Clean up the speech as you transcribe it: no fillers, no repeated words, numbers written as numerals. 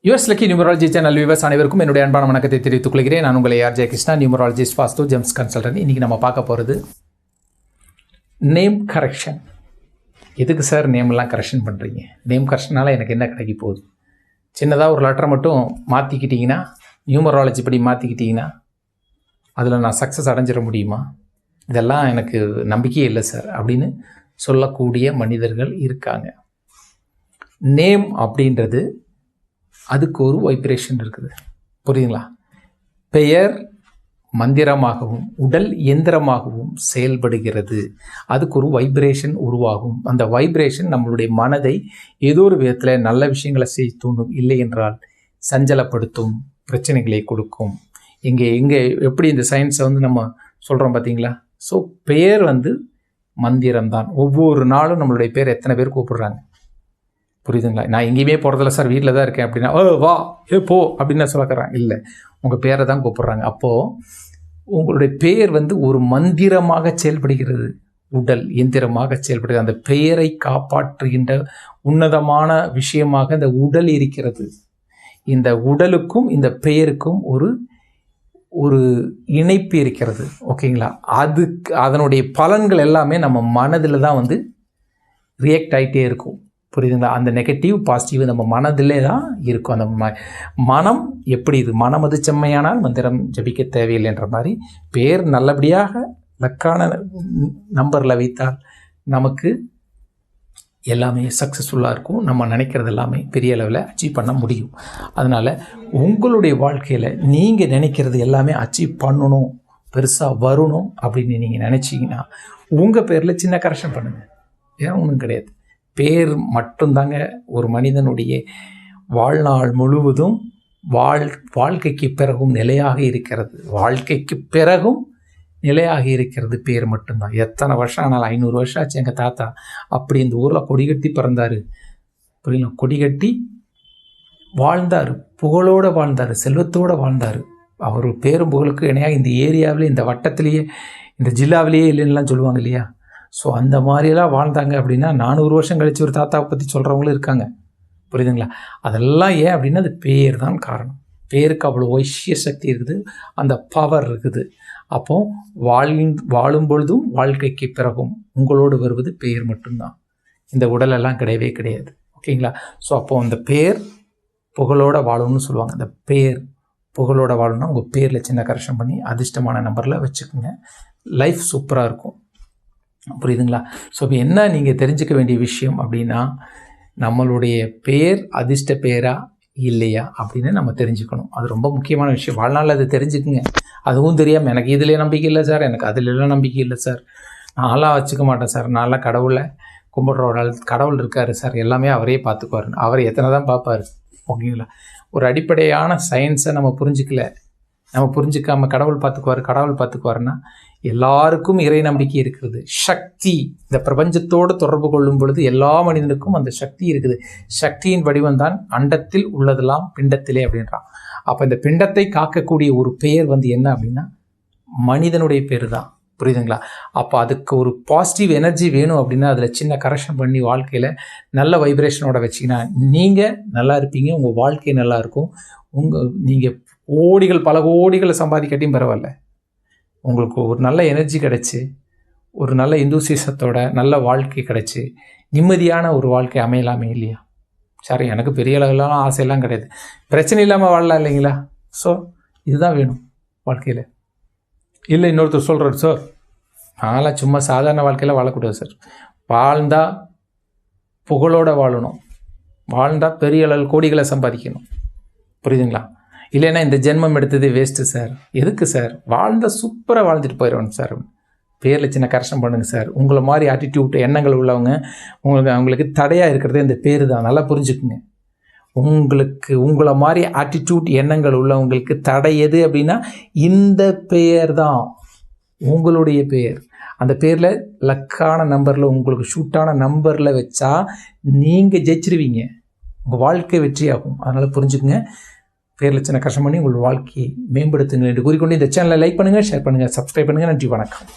US lucky numerology channel viewers அனைவருக்கும் என்னுடைய அன்பான வணக்கத்தை தெரிவித்துக் கொள்கிறேன். நான் உங்களை ஆர் ஜெய கிருஷ்ணா, நியூமராலஜிஸ்ட், வாஸ்து, ஜெம்ஸ் கன்சல்டன்ட். இன்றைக்கி நம்ம பார்க்க போகிறது நேம் கரெக்ஷன். எதுக்கு சார் நேம்லாம் கரெக்ஷன் பண்ணுறீங்க? நேம் கரெக்ஷனால் எனக்கு என்ன கிடைக்க போகுது? சின்னதாக ஒரு லெட்டரை மட்டும் மாற்றிக்கிட்டிங்கன்னா, நியூமராலஜி படி மாற்றிக்கிட்டிங்கன்னா அதில் நான் சக்ஸஸ் அடைஞ்சிட முடியுமா? இதெல்லாம் எனக்கு நம்பிக்கையே இல்லை சார் அப்படின்னு சொல்லக்கூடிய மனிதர்கள் இருக்காங்க. நேம் அப்படின்றது அதுக்கு ஒரு வைப்ரேஷன் இருக்குது, புரியுதுங்களா? பெயர் மந்திரமாகவும் உடல் எந்திரமாகவும் செயல்படுகிறது. அதுக்கு ஒரு வைப்ரேஷன் உருவாகும். அந்த வைப்ரேஷன் நம்மளுடைய மனதை ஏதோ ஒரு விதத்தில் நல்ல விஷயங்களை செய்ய தூண்டும், இல்லை என்றால் சஞ்சலப்படுத்தும், பிரச்சனைகளை கொடுக்கும். எங்கே எப்படி இந்த சயின்ஸை நம்ம சொல்கிறோம் பார்த்தீங்களா? ஸோ பெயர் மந்திரம்தான். ஒவ்வொரு நாளும் நம்மளுடைய பேர் எத்தனை பேர் கூப்பிடுறாங்க, புரியுதுங்களா? நான் எங்கேயுமே போகிறதில்ல சார், வீட்டில் தான் இருக்கேன் அப்படின்னா, வா போ அப்படின்னு சொல்லக்கிறாங்க. இல்லை, உங்கள் பேரை தான் கூப்பிட்றாங்க. அப்போது உங்களுடைய பெயர் ஒரு மந்திரமாக செயல்படுகிறது, உடல் எந்திரமாக செயல்படுகிறது. அந்த பெயரை காப்பாற்றுகின்ற உன்னதமான விஷயமாக இந்த உடல் இருக்கிறது. இந்த உடலுக்கும் இந்த பெயருக்கும் ஒரு இணைப்பு இருக்கிறது, ஓகேங்களா? அதனுடைய பலன்கள் எல்லாமே நம்ம மனதில் தான் ரியாக்ட் ஆகிட்டே இருக்கும், புரியுதுங்களா? அந்த நெகட்டிவ் பாசிட்டிவ் நம்ம மனதிலே தான் இருக்கும். அந்த மனம் எப்படி இது மனம் செம்மையானால் மந்திரம் ஜபிக்க தேவையில்லைன்ற மாதிரி பேர் நல்லபடியாக லக்கான நம்பரில் வைத்தால் நமக்கு எல்லாமே சக்ஸஸ்ஃபுல்லாக இருக்கும். நம்ம நினைக்கிறது எல்லாமே பெரிய அளவில் அச்சீவ் பண்ண முடியும். அதனால் உங்களுடைய வாழ்க்கையில் நீங்கள் நினைக்கிறது எல்லாமே அச்சீவ் பண்ணணும், பெருசாக வரணும் அப்படின்னு நீங்கள் நினச்சிங்கன்னா உங்கள் பேரில் சின்ன கரெக்ஷன் பண்ணுங்கள். ஏன் ஒன்றும் கிடையாது. பேர் மட்டும்தாங்க ஒரு மனிதனுடைய வாழ்நாள் முழுவதும் வாழ்க்கைக்கு பிறகும் நிலையாக இருக்கிறது. வாழ்க்கைக்கு பிறகும் நிலையாக இருக்கிறது பேர் மட்டும்தான். எத்தனை வருஷம் ஆனாலும், 500 வருஷம் ஆச்சு. எங்கள் தாத்தா அப்படி இந்த ஊரில் கொடிகட்டி பிறந்தார், புரியல, கொடிகட்டி வாழ்ந்தார், புகழோடு வாழ்ந்தார், செல்வத்தோடு வாழ்ந்தார். அவர் பேரும் புகழுக்கு இணையாக இந்த ஏரியாவிலே, இந்த வட்டத்திலேயே, இந்த ஜில்லாவிலேயே இல்லைன்னுலாம் சொல்லுவாங்க இல்லையா? ஸோ அந்த மாதிரியெல்லாம் வாழ்ந்தாங்க. அப்படின்னா 400 வருஷம் கழித்து ஒரு தாத்தாவை பற்றி சொல்கிறவங்களும் இருக்காங்க, புரியுதுங்களா? அதெல்லாம் ஏன் அப்படின்னா அது பேர் தான் காரணம். பேருக்கு அவ்வளோ வைஷ்ய சக்தி இருக்குது, அந்த பவர் இருக்குது. அப்போது வாழும் பொழுதும் வாழ்க்கைக்கு பிறகும் உங்களோடு வருவது பேர் மட்டும்தான். இந்த உடலெல்லாம் கிடையவே கிடையாது, ஓகேங்களா? ஸோ அப்போது அந்த பேர் புகழோட வாழணும்னு சொல்லுவாங்க. அந்த பேர் புகழோட வாழணும்னா உங்கள் பேரில் சின்ன கரெக்ஷன் பண்ணி அதிர்ஷ்டமான நம்பரில் வச்சுக்கோங்க. லைஃப் சூப்பராக இருக்கும், புரியுதுங்களா? ஸோ இப்போ என்ன நீங்கள் தெரிஞ்சுக்க வேண்டிய விஷயம் அப்படின்னா, நம்மளுடைய பேர் அதிர்ஷ்ட பேரா இல்லையா அப்படின்னு நம்ம தெரிஞ்சுக்கணும். அது ரொம்ப முக்கியமான விஷயம். வாழ்நாள் அது தெரிஞ்சுக்குங்க. அதுவும் தெரியாமல் எனக்கு இதிலே நம்பிக்கை இல்லை சார், எனக்கு அதிலெல்லாம் நம்பிக்கை இல்லை சார், நான்லாம் வச்சுக்க மாட்டேன் சார், நான்லாம் கடவுளை கும்பிட்ற கடவுள் இருக்கார் சார், எல்லாமே அவரே பார்த்துக்குவார். அவர் எத்தனை தான் பார்ப்பார், ஓகேங்களா? ஒரு அடிப்படையான சயின்ஸை நம்ம புரிஞ்சிக்காமல் கடவுள் பார்த்துக்குவாருன்னா எல்லாருக்கும் இறை நம்பிக்கை இருக்கிறது. சக்தி இந்த பிரபஞ்சத்தோடு தொடர்பு கொள்ளும் பொழுது எல்லா மனிதனுக்கும் அந்த சக்தி இருக்குது. சக்தியின் வடிவம் தான் அண்டத்தில் உள்ளதெல்லாம் பிண்டத்திலே அப்படின்றான். அப்போ இந்த பிண்டத்தை காக்கக்கூடிய ஒரு பெயர் என்ன அப்படின்னா மனிதனுடைய பேர் தான், புரியுதுங்களா? அப்போ அதுக்கு ஒரு பாசிட்டிவ் எனர்ஜி வேணும் அப்படின்னா அதில் சின்ன கரெக்ஷன் பண்ணி வாழ்க்கையில் நல்ல வைப்ரேஷனோட வச்சிங்கன்னா நீங்கள் நல்லா இருப்பீங்க, உங்கள் வாழ்க்கை நல்லா இருக்கும். நீங்கள் பல கோடிகளை சம்பாதிக்காட்டியும் பரவாயில்ல, உங்களுக்கு ஒரு நல்ல எனர்ஜி கிடச்சி, ஒரு நல்ல இந்தூசிசத்தோட நல்ல வாழ்க்கை கிடச்சி நிம்மதியான ஒரு வாழ்க்கை அமையலாமே இல்லையா? சரி, எனக்கு பெரிய அளவிலாம் ஆசையெல்லாம் கிடையாது, பிரச்சனை இல்லாமல் வாழலாம் இல்லைங்களா? ஸோ இதுதான் வேணும் வாழ்க்கையில். இல்லை இன்னொருத்தர் சொல்கிறார், சார் நான்லாம் சும்மா சாதாரண வாழ்க்கையில் வாழக்கூடாது சார், வாழ்ந்தால் புகழோடு வாழணும், வாழ்ந்தால் பெரிய அளவில் கோடிகளை சம்பாதிக்கணும், புரியுதுங்களா? இல்லைன்னா இந்த ஜென்மம் எடுத்தது வேஸ்ட்டு சார், எதுக்கு சார், வாழ்ந்தால் சூப்பராக வாழ்ந்துட்டு போயிடணும் சார், பேரில் சின்ன கரெக்ஷன் பண்ணுங்கள் சார். உங்களை மாதிரி ஆட்டிடியூட் எண்ணங்கள் உள்ளவங்க அவங்களுக்கு தடையாக இருக்கிறதே இந்த பேர் தான், நல்லா புரிஞ்சுக்குங்க. உங்களை மாதிரி ஆட்டிடியூட் எண்ணங்கள் உள்ளவங்களுக்கு தடை எது அப்படின்னா இந்த பெயர் தான், உங்களுடைய பெயர். அந்த பேரில் லக்கான நம்பரில் உங்களுக்கு ஷூட்டான நம்பரில் வச்சா நீங்கள் ஜெயிச்சிருவீங்க, உங்கள் வாழ்க்கை வெற்றியாகும். அதனால் புரிஞ்சுக்குங்க. பேரில் சின்ன கஷ்டம் பண்ணி உங்கள் வாழ்க்கையை மேம்படுத்துங்கள் என்று கூறிக்கொண்டு இந்த சேனலை லைக் பண்ணுங்கள், ஷேர் பண்ணுங்கள், சப்ஸ்கிரைப் பண்ணுங்கள். நன்றி, வணக்கம்.